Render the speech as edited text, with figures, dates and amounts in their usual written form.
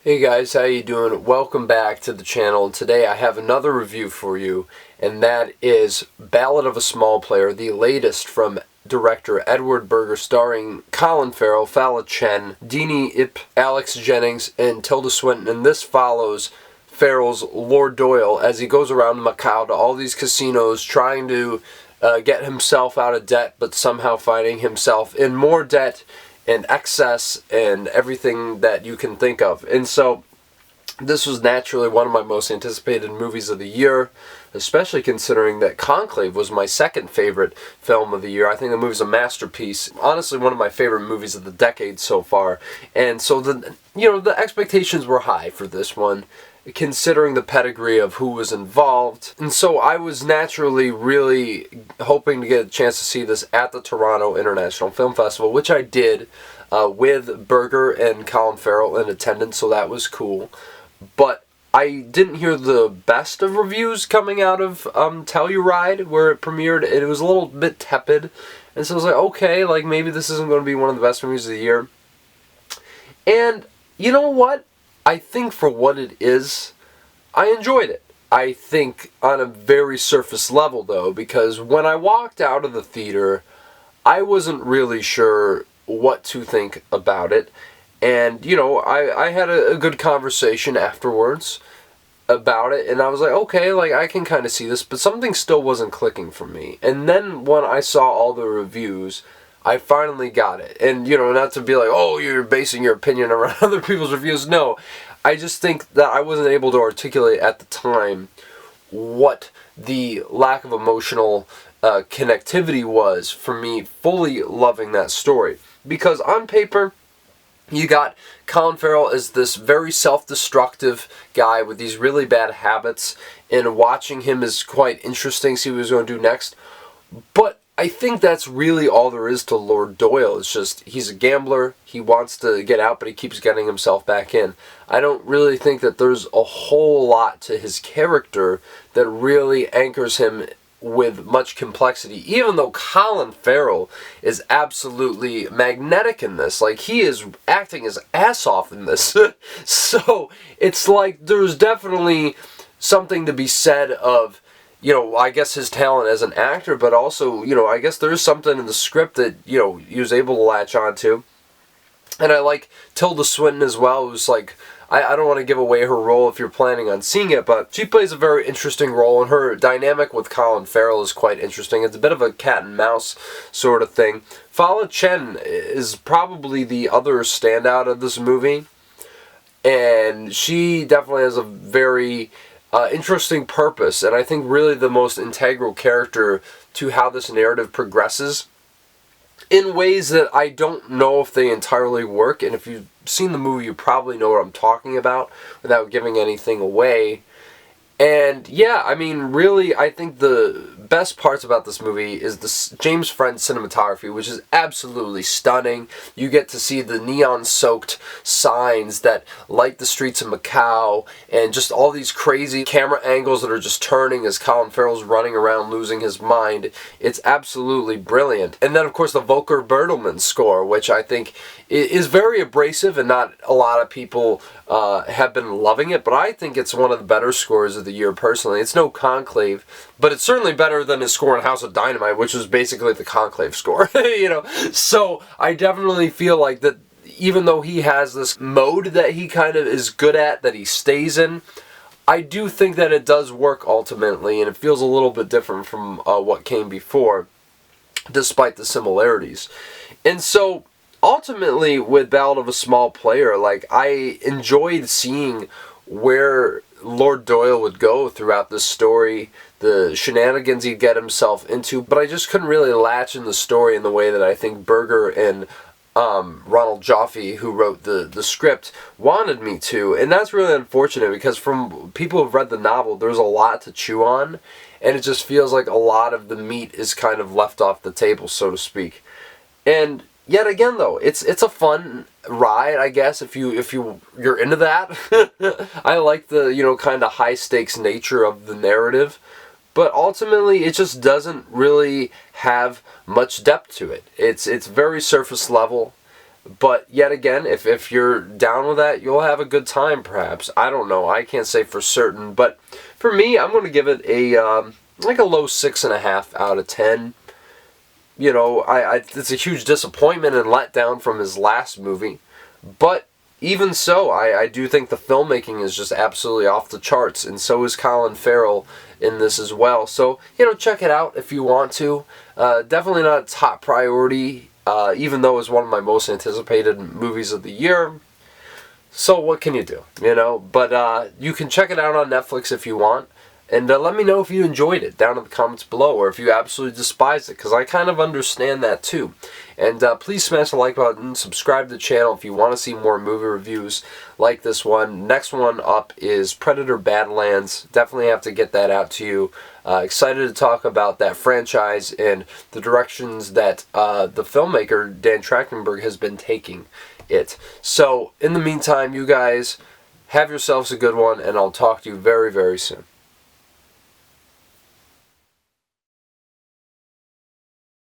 Hey guys, how you doing? Welcome back to the channel. Today I have another review for you, and that is Ballad of a Small Player, the latest from director Edward Berger, starring Colin Farrell, Fala, Chen, Deanie Ip, Alex Jennings, and Tilda Swinton. And this follows Farrell's Lord Doyle as he goes around Macau to all these casinos trying to get himself out of debt, but somehow finding himself in more debt and excess and everything that you can think of. And so this was naturally one of my most anticipated movies of the year, especially considering that Conclave was my second favorite film of the year. I think the movie's a masterpiece. Honestly, one of my favorite movies of the decade so far. And so the expectations were high for this one, considering the pedigree of who was involved. And so I was naturally really hoping to get a chance to see this at the Toronto International Film Festival, which I did with Berger and Colin Farrell in attendance, so that was cool. But I didn't hear the best of reviews coming out of Telluride, where it premiered. It was a little bit tepid, and so I was like, okay, like maybe this isn't going to be one of the best movies of the year. And you know what? I think for what it is, I enjoyed it. I think on a very surface level, though, because when I walked out of the theater, I wasn't really sure what to think about it. And, I had a good conversation afterwards about it, and I was like, okay, like, I can kind of see this, but something still wasn't clicking for me. And then when I saw all the reviews, I finally got it. And, not to be like, oh, you're basing your opinion around other people's reviews. No, I just think that I wasn't able to articulate at the time what the lack of emotional connectivity was for me fully loving that story. Because on paper, you got Colin Farrell as this very self-destructive guy with these really bad habits, and watching him is quite interesting, see what he's going to do next. But I think that's really all there is to Lord Doyle. It's just, he's a gambler, he wants to get out, but he keeps getting himself back in. I don't really think that there's a whole lot to his character that really anchors him with much complexity, even though Colin Farrell is absolutely magnetic in this. Like, he is acting his ass off in this. So, it's like, there's definitely something to be said of, I guess his talent as an actor, but also, I guess there's something in the script that, he was able to latch onto. And I like Tilda Swinton as well, who's like, I don't want to give away her role if you're planning on seeing it, but she plays a very interesting role, and her dynamic with Colin Farrell is quite interesting. It's a bit of a cat and mouse sort of thing. Fala Chen is probably the other standout of this movie, and she definitely has a very interesting purpose, and I think really the most integral character to how this narrative progresses in ways that I don't know if they entirely work. And if you've seen the movie, you probably know what I'm talking about without giving anything away. And yeah, I mean, really, I think the best parts about this movie is the James Friend cinematography, which is absolutely stunning. You get to see the neon-soaked signs that light the streets of Macau, and just all these crazy camera angles that are just turning as Colin Farrell's running around losing his mind. It's absolutely brilliant. And then, of course, the Volker Bertelmann score, which I think is very abrasive, and not a lot of people have been loving it, but I think it's one of the better scores of the year personally. It's no Conclave, but it's certainly better than his score in House of Dynamite, which was basically the Conclave score. So I definitely feel like that even though he has this mode that he kind of is good at, that he stays in, I do think that it does work ultimately, and it feels a little bit different from what came before, despite the similarities. And so ultimately, with Ballad of a Small Player, like, I enjoyed seeing where Lord Doyle would go throughout this story, the shenanigans he'd get himself into, but I just couldn't really latch in the story in the way that I think Berger and Ronald Joffe, who wrote the script, wanted me to. And that's really unfortunate, because from people who've read the novel, there's a lot to chew on, and it just feels like a lot of the meat is kind of left off the table, so to speak. And yet again, though, it's a fun ride, I guess, if you're into that. I like the kind of high stakes nature of the narrative, but ultimately it just doesn't really have much depth to it. It's very surface level. But yet again, if you're down with that, you'll have a good time perhaps. I don't know. I can't say for certain. But for me, I'm going to give it a like a low 6.5 out of 10. You know, it's a huge disappointment and letdown from his last movie. But even so, I do think the filmmaking is just absolutely off the charts. And so is Colin Farrell in this as well. So, you know, check it out if you want to. Definitely not a top priority. Even though it's one of my most anticipated movies of the year. So what can you do, you know? But you can check it out on Netflix if you want. And let me know if you enjoyed it down in the comments below, or if you absolutely despise it, because I kind of understand that too. And please smash the like button, subscribe to the channel if you want to see more movie reviews like this one. Next one up is Predator Badlands. Definitely have to get that out to you. Excited to talk about that franchise and the directions that the filmmaker Dan Trachtenberg has been taking it. So, in the meantime, you guys, have yourselves a good one, and I'll talk to you very, very soon.